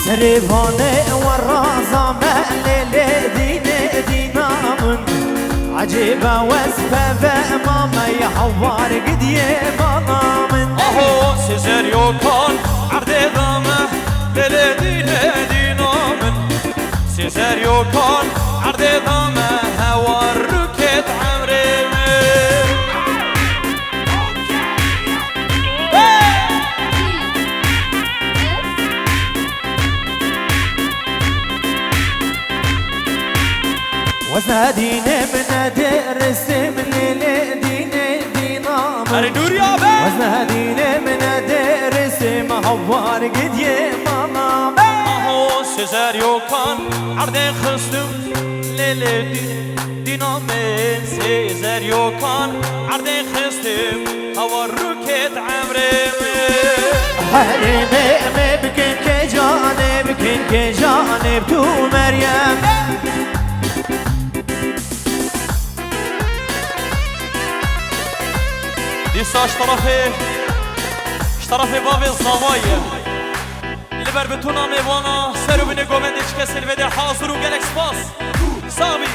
سريباني والرازمة ليلي ديني دينامن عجيبة واسفة ماما يحوار قد يبامن اهو سيزاريو كون عردي ضامه ليلي ديني دينامن سيزاريو كون عردي ضامه هوا الركت عمري وزاديني من درس من ليلي ديني دينامن وزاديني من درس محوار قد يبامن اهو سيزاريو كون عردي خصم ليلي دينامن سيزاريو كون عردي خصم هوا الركت عمري حريمي بكن كجانب بكن كجانب تو مريم ديسا اشترافي بابي الزوايا اللي بربتونا ميوانا سرو بني قومندي كسل بدي حاضر وقالك سباس صابي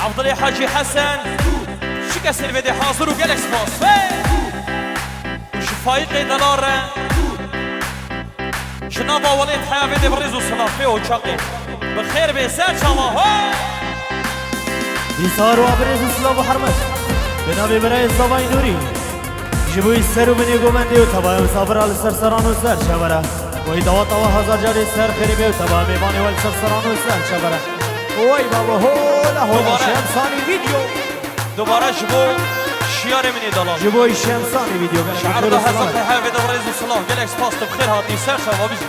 عبدالي حاجي حسن شكسل بدي حاضر وقالك سباس وشفايقي دلارة شنابا وليد حيا بدي بريزو صلاة فيه وشاقي بخير بيسات شالله ديسار وابرز اسلام وحرمت بنابي براي الزواي نوري جبوي السر ومن يقومندي وتبايا مسافر على السرسران والسر شبره ويدوات هزار جاري السر خريبي وتبايا ميباني والسرسران والسر شبره وي بابا هولا شمساني فيديو دوباره جبو شياري مني دلال جبوي شمساني فيديو شعر ده هزق حبيب دوريز وصلاح قالك سباس بخير هاتي سر شباب بيجي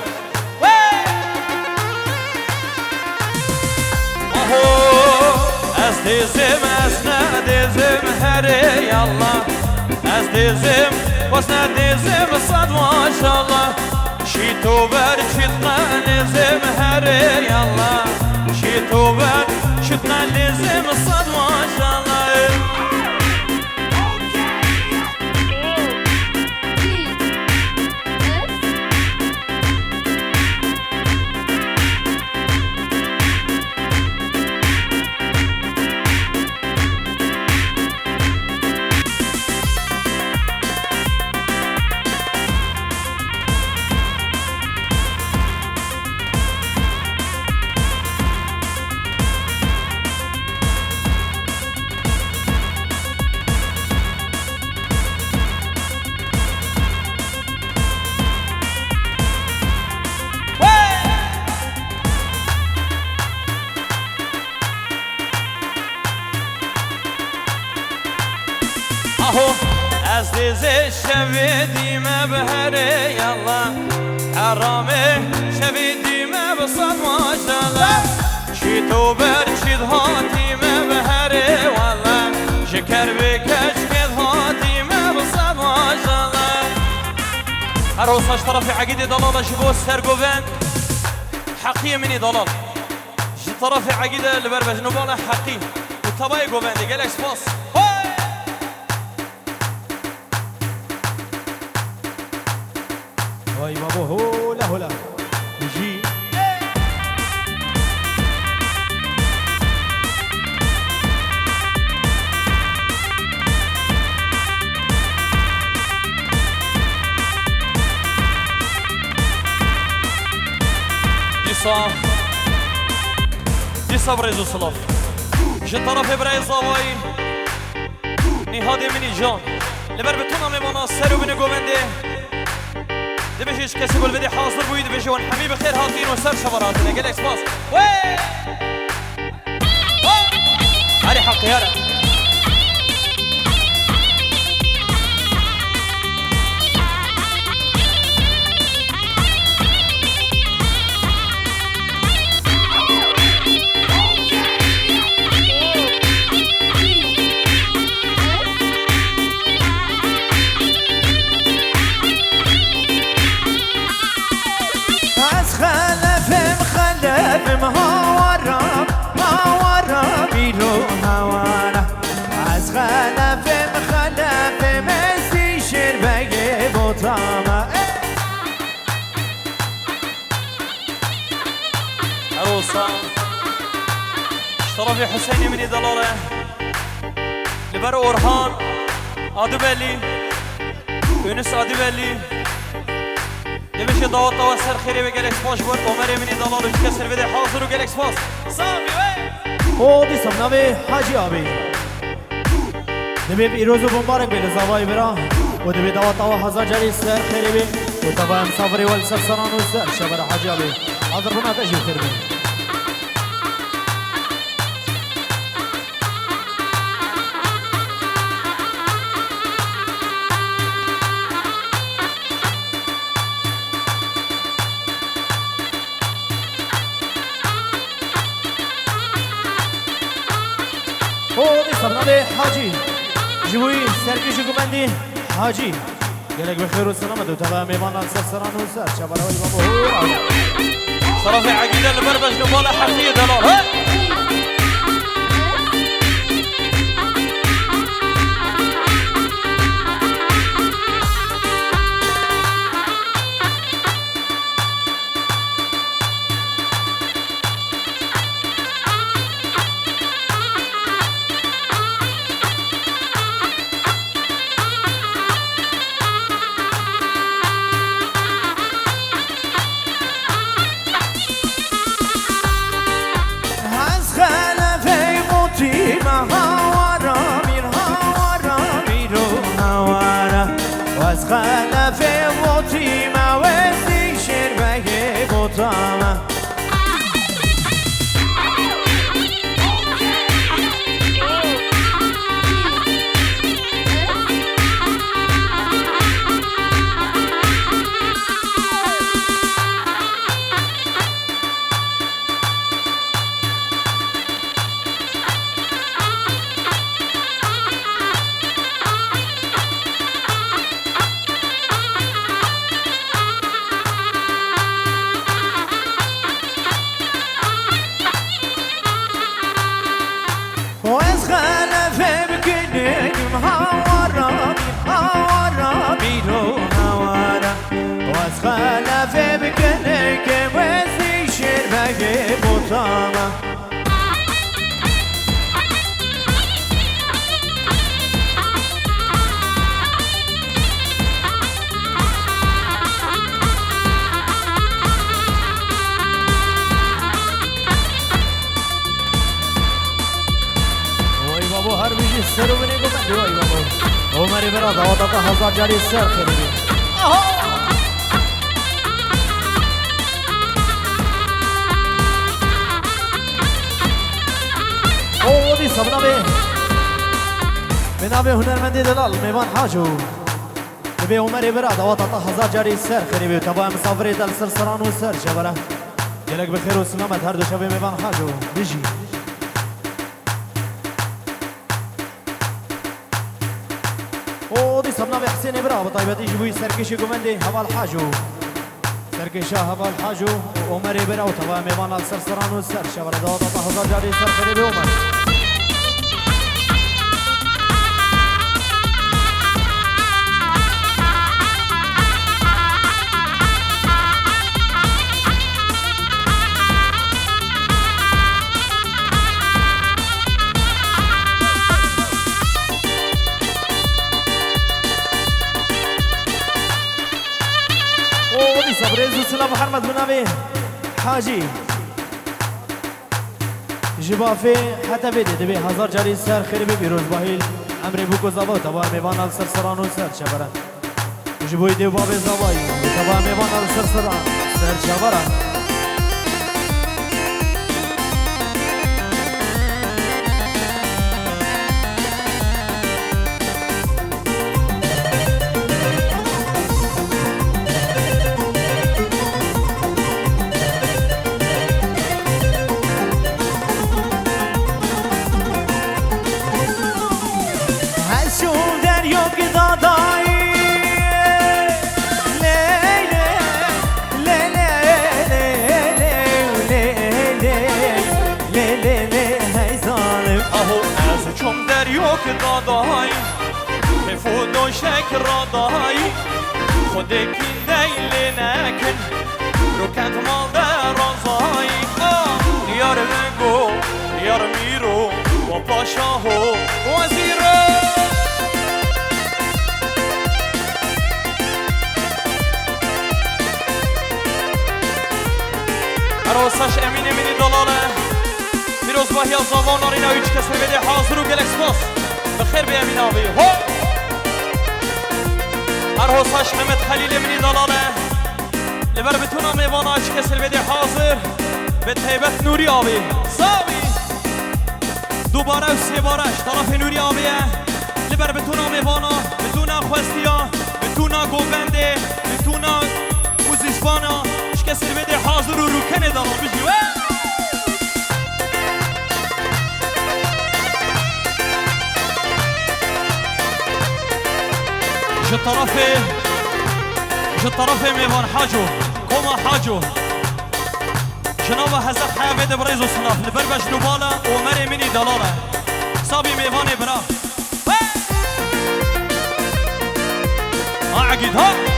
از دیزم از ندیزم هره یالله از دیزم واس ندیزم صد ماشالله شی تو بر شید ننیزم هره یالله شی تو بر شید ننیزم صد ماشالله اهو از دیزه شویدیمه بهره یالله حرامه شویدیمه بصد ماشالله شی تو بر شید هاتیمه بهره والله شکر بکش کد هاتیمه بصد ماشالله عروساش طرفي عقيدي ضلاله جبوه سرقوفن حقية مني ضلال طرفي عقيدة اللي بربج نباله حقي وطباي قوفن دي قالك سباس وي بابا هولا يجي ديسا بريزو صلاف جي طرفي براي الزواي نهادي مني جان لبربتونا ميبانا سرو بني قومندي دبيش كسي قول بدي حاصر بوي دبيش وان حبيب خير هاتين وسر شبراتنا قال اكسباس وي علي حقي يلا ما ورا بيرو هوانا طرفي حسيني مني دلاله لبر اورهان ادبلي يونس ادبلي دمشي ضوات توسر خيري بجالكس باش بور عمري مني دلاله كسر فيدي حاضر وجالكس باس سامي او دي سمناوي حاجی آبی دبی ایروزو بمبارک بیل زاوای برا و دبی دوات آوا هزار جاری سر خیری بی و تبا مسافری والسر سران و سر شبر حاجی آبی حاضر بنا تجیب خیر بی سرنامه حاجی جوی سرکشی گمندی حاجی گلک بخیر و سلامت و تبا میوان سر سران و سر شبرهای بابا طرف عقيدة البربش نبالة حقية دلال خلف موتی موزی شربه بوتامه خلفه بکنه که وزی شربه بوتامه وای بابا هر بیشی سرو بینه گفتن وای بابا عمری برا دوادتا هزار جاری سر خیلی ودي صبنا به نام هنرمندی دلال میوان حاجو به عمر براد و تا هزار جاری سر خریبی تبا مسافری دل سر سران و سر جبره گلک بخیر و سلامت هر دو شب میوان حاجو بیجی ودي صبنا به حسین برا و طیبتی جوی سرکشی گمندی حوال حاجو سرکشا حوال حاجو عمر برا و تبا میوان سر سران و سر جبره دو تا هزار جاری سر خریبی عمر سلام محمد بن حاجی جبافه حتی بده دبی هزار جاری سر خیلی بیروز باهیل امری بوکو زبا تبا میوان سر سران و سر چبره جبوی دیو باب زبایی تبا میوان سر سران سر چبره دادای بفود و شکر دای خودکی دیل نکن رو کند مال در رازای یار بگو یار می و پاشا و وزیر عروسش امین امینی دلاله پیروز باهی از آوان آرینا هیچ کسی بده حاضر و گلکس باس بخیر به امین آبی عروسش حمد خلیل امینی دلاله لبر بتونم ایوانا هیچ کسی بده حاضر به طیبت نوری آبی ساوی دوباره و سه بارش طرف نوری آبیه لبر بتونم ایوانا بتونم خوستیا بتونم گوونده بتونم موزیسبانا هیچ کسی بده حاضر و روکنه دارم بجیوه جو طرف میوان حاجو قوم حاجو جناب حضرت حیابید بریز و صلاف لبربش نوبالا عمر منی دلاله صابی میوان برا عقید ها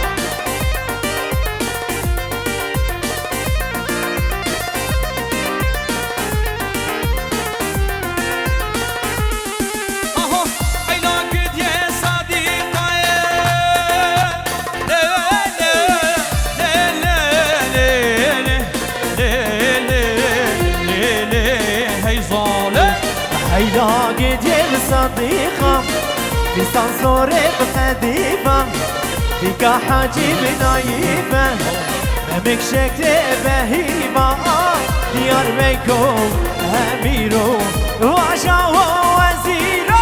هيدا قديم صديقة في صنصور بخديفة فيك حاجي بنايفة ممك شكل بهيمة ديار بيكم أميرو وعشا ووزيرو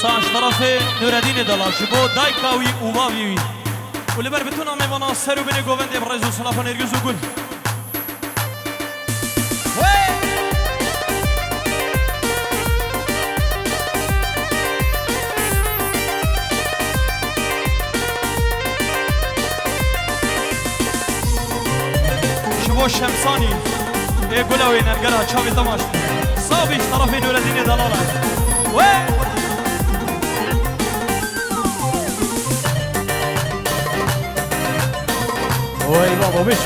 ساش طرف نوردین دلال شبو دایکاوی اوواوی ولی بر بتونم میوانا سر و بینه گوونده برایز و صلاف و نرگز و گل شبو شمسانی ای گلاوی نرگره چاوی تماش صابیش طرف نوردین دلاله وای بابا بشی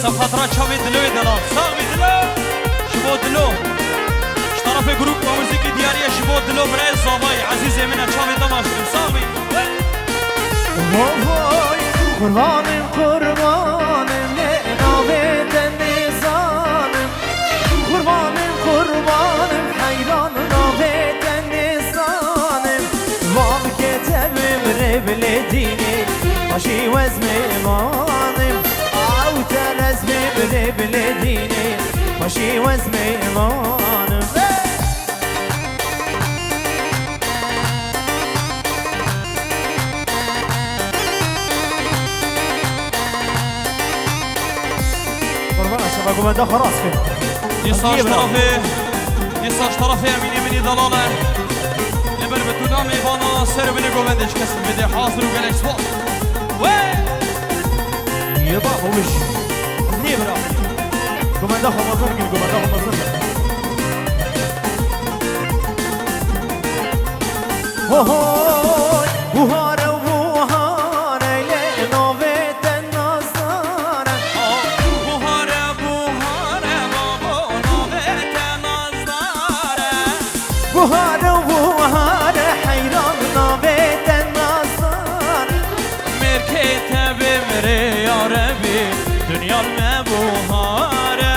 صفحات چاوی دلوی دلال ساوی دلو شبو دلو طرف گروپ موزیکی دیاری شبو دلو برای زابای عزیز من چاوی دماشتیم ساوی وای قربانم قربانم ناوید نزانم قربانم قربانم حیران ناوید نزانم وام کتبم ربلدینی باشی وزم ایمانم او ترزم ربلدینی باشی وزم ایمانم قربان ده خلاص كده يساش طرفي امين مني ضلاله لبر بتونام ايفانا سر بني گووندش کسی بده حاضر و گلکس باس يا بابا وش نيبرا قربان ده خلاص كده قربان ده خلاص هو بوهاره بوهاره لنوبت النصارى بوهاره بوهاره حيران نوبت النصارى مركته بمري يا ربي دنيا المبوهاره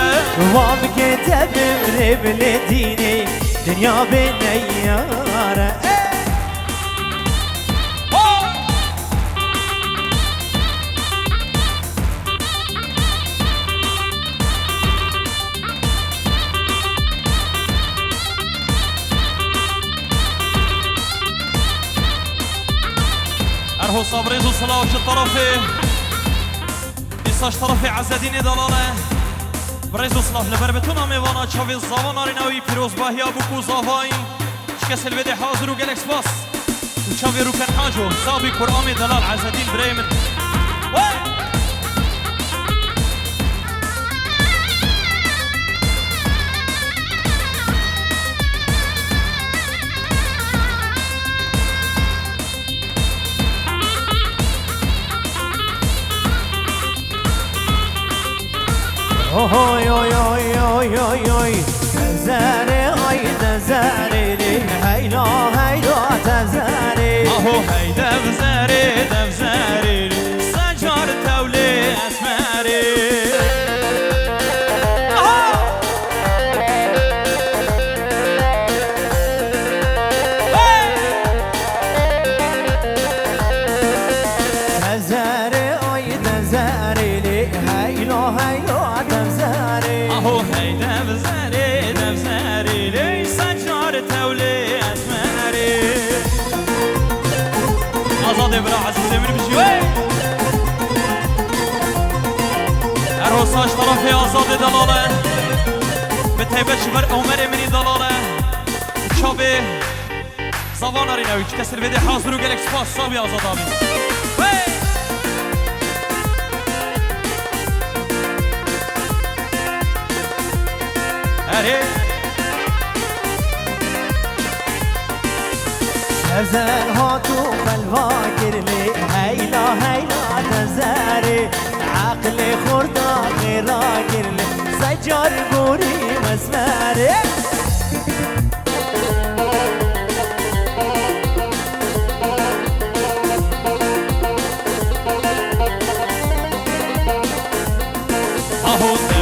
وام كتب بلديني دنيا بنياره ارهو صابريز وصلاة وش الطرفي يساش طرفي عزدين دلاله بريز وصلاة لبربتونا ميوانا تشافي الزاوان آريناوي بيروز باهي ابوكو زاواي شكس البدي حاضر و گلکس باس وشافي روكن حاجو صابي قرآمي دلال عزدين بريمن اوی اوی اوی اوی اوی اوی زره آی زره لی هیلا هیلا تزره اهو هی دفزره دفزره سجار تولی اسمره تزره آی تزره لی هیلا هیلا اهو هی دفزره دفزره لی سجار تولی اسمره آزاده برا عزیزه من بشی ارهوساش طرفی آزاده دلاله به تیبت شبر عمر منی دلاله شابه زبان آری نوی چه کسر بده حاضر و گلک سپاس صابی آزاد آبی تزر هاتو خلوا کرلی هیلا هیلا تزره عقل خوردا غیرا کرلی سجار گوری مسمره اهو